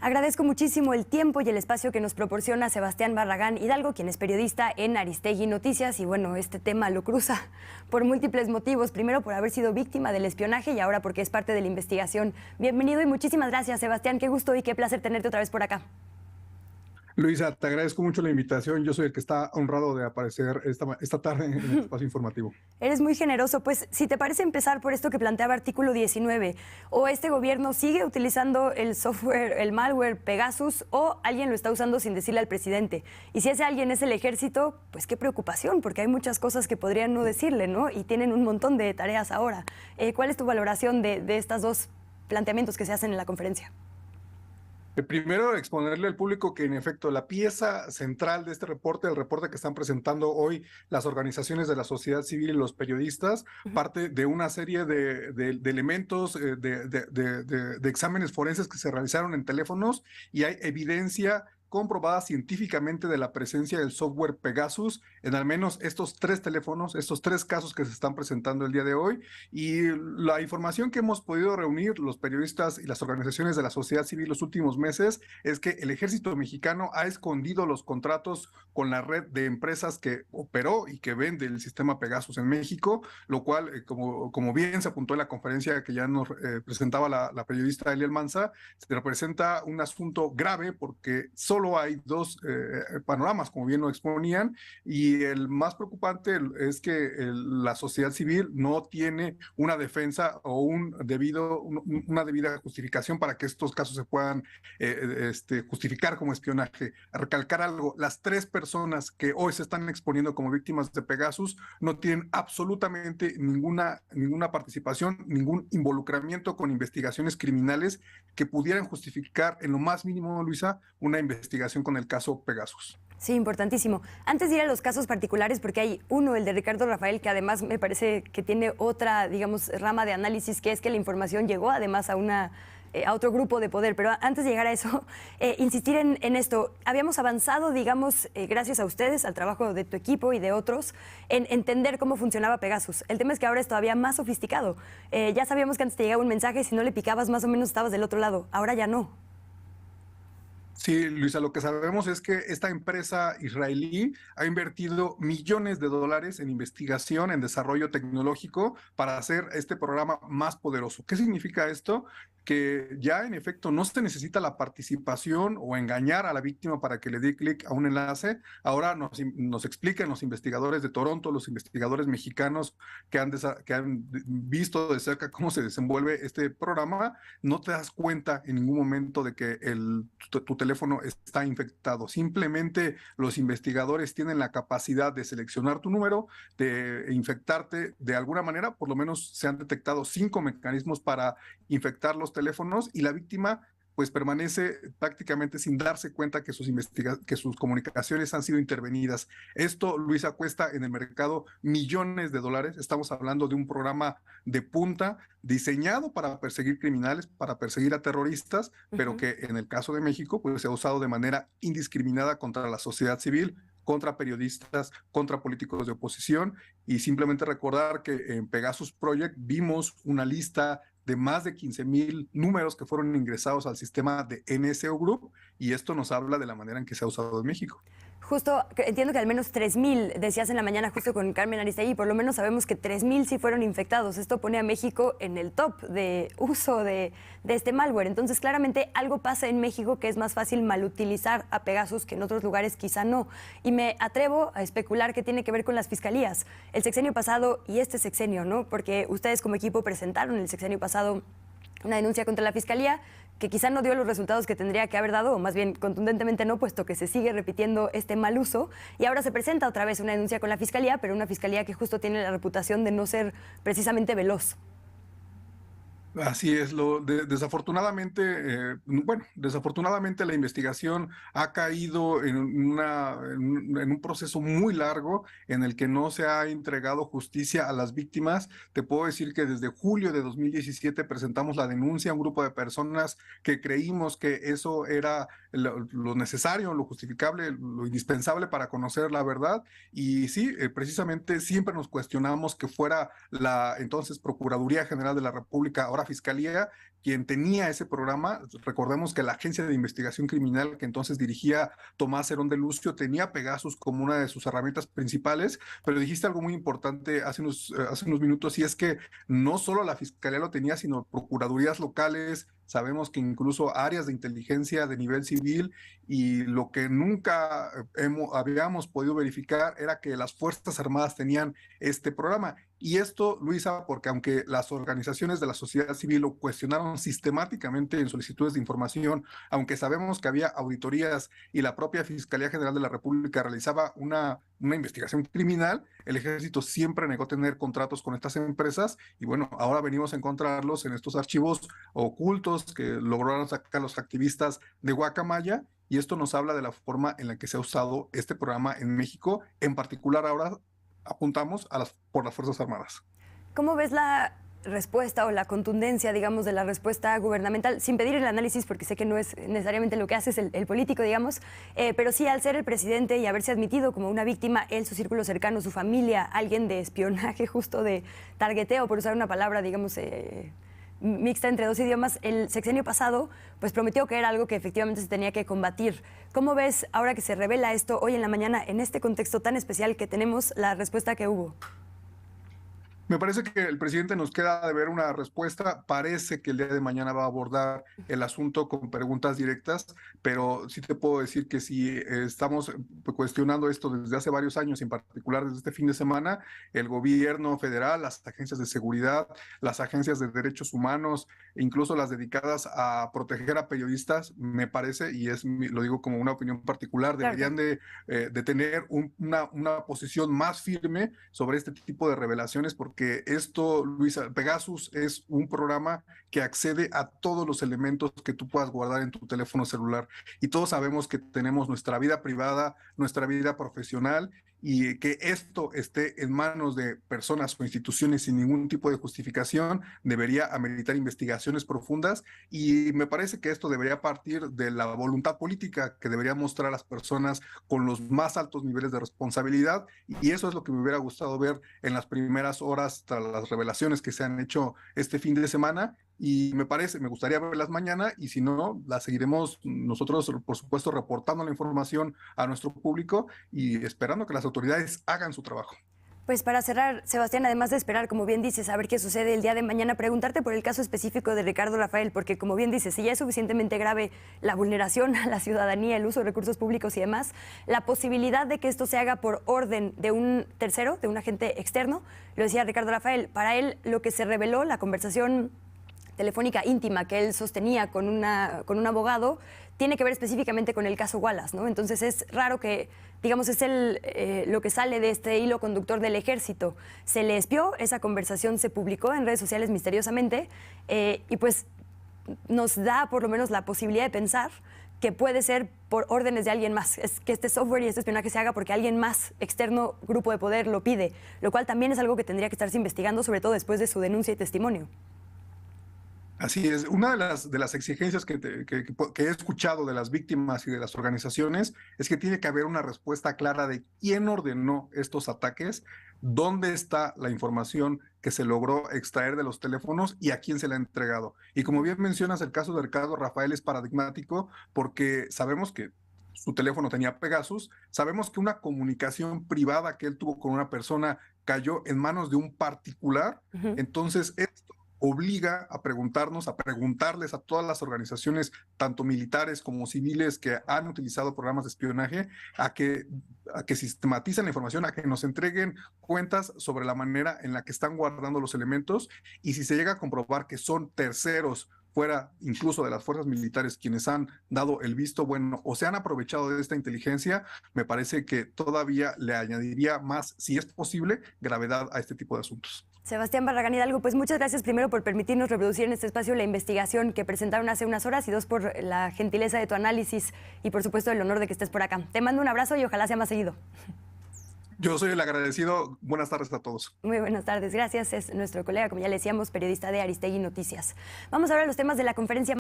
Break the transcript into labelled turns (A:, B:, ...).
A: Agradezco muchísimo el tiempo y el espacio que nos proporciona Sebastián Barragán Hidalgo, quien es periodista en Aristegui Noticias. Y bueno, este tema lo cruza por múltiples motivos. Primero, por haber sido víctima del espionaje y ahora porque es parte de la investigación. Bienvenido y muchísimas gracias, Sebastián. Qué gusto y qué placer tenerte otra vez por acá.
B: Luisa, te agradezco mucho la invitación. Yo soy el que está honrado de aparecer esta tarde en el espacio informativo.
A: Eres muy generoso. Pues, si te parece empezar por esto que planteaba artículo 19, o este gobierno sigue utilizando el software, el malware Pegasus, o alguien lo está usando sin decirle al presidente. Y si ese alguien es el ejército, pues qué preocupación, porque hay muchas cosas que podrían no decirle, ¿no? Y tienen un montón de tareas ahora. ¿Cuál es tu valoración de estos dos planteamientos que se hacen en la conferencia?
B: Primero, exponerle al público que, en efecto, la pieza central de este reporte, el reporte que están presentando hoy las organizaciones de la sociedad civil y los periodistas, parte de una serie de elementos, de exámenes forenses que se realizaron en teléfonos, y hay evidencia comprobada científicamente de la presencia del software Pegasus en al menos estos 3 teléfonos, estos 3 casos que se están presentando el día de hoy. Y la información que hemos podido reunir los periodistas y las organizaciones de la sociedad civil los últimos meses es que el ejército mexicano ha escondido los contratos con la red de empresas que operó y que vende el sistema Pegasus en México, lo cual, como bien se apuntó en la conferencia que ya nos presentaba la periodista Elia Almanza, se representa un asunto grave porque solo hay 2 panoramas, como bien lo exponían, y el más preocupante es que la sociedad civil no tiene una defensa o una debida justificación para que estos casos se puedan justificar como espionaje. A recalcar algo, las 3 personas que hoy se están exponiendo como víctimas de Pegasus no tienen absolutamente ninguna participación, ningún involucramiento con investigaciones criminales que pudieran justificar en lo más mínimo, Luisa, una investigación con el caso Pegasus.
A: Sí, importantísimo. Antes de ir a los casos particulares, porque hay uno, el de Ricardo Rafael, que además me parece que tiene otra, digamos, rama de análisis, que es que la información llegó además a otro grupo de poder. Pero antes de llegar a eso, insistir en esto. Habíamos avanzado, digamos, gracias a ustedes, al trabajo de tu equipo y de otros, en entender cómo funcionaba Pegasus. El tema es que ahora es todavía más sofisticado. Ya sabíamos que antes te llegaba un mensaje, si no le picabas más o menos estabas del otro lado. Ahora ya no.
B: Sí, Luisa, lo que sabemos es que esta empresa israelí ha invertido millones de dólares en investigación, en desarrollo tecnológico para hacer este programa más poderoso. ¿Qué significa esto? Que ya en efecto no se necesita la participación o engañar a la víctima para que le dé clic a un enlace. Ahora nos explican los investigadores de Toronto, los investigadores mexicanos que han visto de cerca cómo se desenvuelve este programa. No te das cuenta en ningún momento de que tu teléfono está infectado. Simplemente los investigadores tienen la capacidad de seleccionar tu número, de infectarte de alguna manera. Por lo menos se han detectado 5 mecanismos para infectar los teléfonos, y la víctima pues permanece prácticamente sin darse cuenta que sus comunicaciones han sido intervenidas. Esto, Luisa, cuesta en el mercado millones de dólares. Estamos hablando de un programa de punta diseñado para perseguir criminales, para perseguir a terroristas, pero que en el caso de México pues se ha usado de manera indiscriminada contra la sociedad civil, contra periodistas, contra políticos de oposición. Y simplemente recordar que en Pegasus Project vimos una lista de más de 15,000 números que fueron ingresados al sistema de NSO Group, y esto nos habla de la manera en que se ha usado en México.
A: Justo, entiendo que al menos 3,000, decías en la mañana justo con Carmen Aristegui, por lo menos sabemos que 3,000 sí fueron infectados. Esto pone a México en el top de uso de este malware. Entonces, claramente algo pasa en México que es más fácil malutilizar a Pegasus que en otros lugares quizá no. Y me atrevo a especular que tiene que ver con las fiscalías. El sexenio pasado y este sexenio, ¿no? Porque ustedes como equipo presentaron el sexenio pasado una denuncia contra la fiscalía que quizá no dio los resultados que tendría que haber dado, o más bien contundentemente no, puesto que se sigue repitiendo este mal uso, y ahora se presenta otra vez una denuncia con la fiscalía, pero una fiscalía que justo tiene la reputación de no ser precisamente veloz.
B: Así es, desafortunadamente la investigación ha caído en un proceso muy largo en el que no se ha entregado justicia a las víctimas. Te puedo decir que desde julio de 2017 presentamos la denuncia a un grupo de personas que creímos que eso era lo necesario, lo justificable, lo indispensable para conocer la verdad. Y sí, precisamente siempre nos cuestionamos que fuera la entonces Procuraduría General de la República, ahora Fiscalía, quien tenía ese programa. Recordemos que la agencia de investigación criminal que entonces dirigía Tomás Herón de Lucio tenía Pegasus como una de sus herramientas principales, pero dijiste algo muy importante hace unos minutos, y es que no solo la Fiscalía lo tenía, sino procuradurías locales. Sabemos que incluso áreas de inteligencia de nivel civil, y lo que nunca habíamos podido verificar era que las Fuerzas Armadas tenían este programa. Y esto, Luisa, porque aunque las organizaciones de la sociedad civil lo cuestionaron sistemáticamente en solicitudes de información, aunque sabemos que había auditorías y la propia Fiscalía General de la República realizaba una investigación criminal, el Ejército siempre negó tener contratos con estas empresas, y bueno, ahora venimos a encontrarlos en estos archivos ocultos que lograron sacar los activistas de Guacamaya, y esto nos habla de la forma en la que se ha usado este programa en México. En particular, ahora apuntamos por las Fuerzas Armadas.
A: ¿Cómo ves la respuesta o la contundencia, digamos, de la respuesta gubernamental, sin pedir el análisis, porque sé que no es necesariamente lo que hace el político, digamos, pero sí al ser el presidente y haberse admitido como una víctima, él, su círculo cercano, su familia, alguien de espionaje, justo de targeteo, por usar una palabra, digamos, mixta entre dos idiomas, el sexenio pasado pues prometió que era algo que efectivamente se tenía que combatir. ¿Cómo ves ahora que se revela esto hoy en la mañana, en este contexto tan especial que tenemos, la respuesta que hubo?
B: Me parece que el presidente nos queda de ver una respuesta. Parece que el día de mañana va a abordar el asunto con preguntas directas, pero sí te puedo decir que si estamos cuestionando esto desde hace varios años, en particular desde este fin de semana, el gobierno federal, las agencias de seguridad, las agencias de derechos humanos, incluso las dedicadas a proteger a periodistas, me parece, y lo digo como una opinión particular, deberían de tener una posición más firme sobre este tipo de revelaciones, porque esto, Luisa, Pegasus es un programa que accede a todos los elementos que tú puedas guardar en tu teléfono celular, y todos sabemos que tenemos nuestra vida privada, nuestra vida profesional, y que esto esté en manos de personas o instituciones sin ningún tipo de justificación debería ameritar investigaciones profundas, y me parece que esto debería partir de la voluntad política que debería mostrar a las personas con los más altos niveles de responsabilidad, y eso es lo que me hubiera gustado ver en las primeras horas tras las revelaciones que se han hecho este fin de semana. Y me gustaría verlas mañana, y si no, las seguiremos nosotros, por supuesto, reportando la información a nuestro público y esperando que las autoridades hagan su trabajo.
A: Pues para cerrar, Sebastián, además de esperar, como bien dices, a ver qué sucede el día de mañana, preguntarte por el caso específico de Ricardo Rafael, porque como bien dices, si ya es suficientemente grave la vulneración a la ciudadanía, el uso de recursos públicos y demás, la posibilidad de que esto se haga por orden de un tercero, de un agente externo, lo decía Ricardo Rafael, para él lo que se reveló, la conversación telefónica íntima que él sostenía con un abogado, tiene que ver específicamente con el caso Wallace, ¿no? Entonces es raro que, digamos, es lo que sale de este hilo conductor del Ejército. Se le espió, esa conversación se publicó en redes sociales misteriosamente, y pues nos da por lo menos la posibilidad de pensar que puede ser por órdenes de alguien más, es que este software y este espionaje se haga porque alguien más externo, grupo de poder, lo pide, lo cual también es algo que tendría que estarse investigando, sobre todo después de su denuncia y testimonio.
B: Así es, una de las exigencias que he escuchado de las víctimas y de las organizaciones es que tiene que haber una respuesta clara de quién ordenó estos ataques, dónde está la información que se logró extraer de los teléfonos y a quién se le ha entregado. Y como bien mencionas, el caso de Ricardo Rafael es paradigmático porque sabemos que su teléfono tenía Pegasus, sabemos que una comunicación privada que él tuvo con una persona cayó en manos de un particular. Entonces esto obliga a preguntarles a todas las organizaciones, tanto militares como civiles, que han utilizado programas de espionaje, a que sistematicen la información, a que nos entreguen cuentas sobre la manera en la que están guardando los elementos, y si se llega a comprobar que son terceros, fuera incluso de las fuerzas militares, quienes han dado el visto bueno o se han aprovechado de esta inteligencia, me parece que todavía le añadiría más, si es posible, gravedad a este tipo de asuntos.
A: Sebastián Barragán Hidalgo, pues muchas gracias primero por permitirnos reproducir en este espacio la investigación que presentaron hace unas horas, y dos, por la gentileza de tu análisis y por supuesto el honor de que estés por acá. Te mando un abrazo y ojalá sea más seguido.
B: Yo soy el agradecido. Buenas tardes a todos.
A: Muy buenas tardes, gracias. Es nuestro colega, como ya le decíamos, periodista de Aristegui Noticias. Vamos ahora a los temas de la conferencia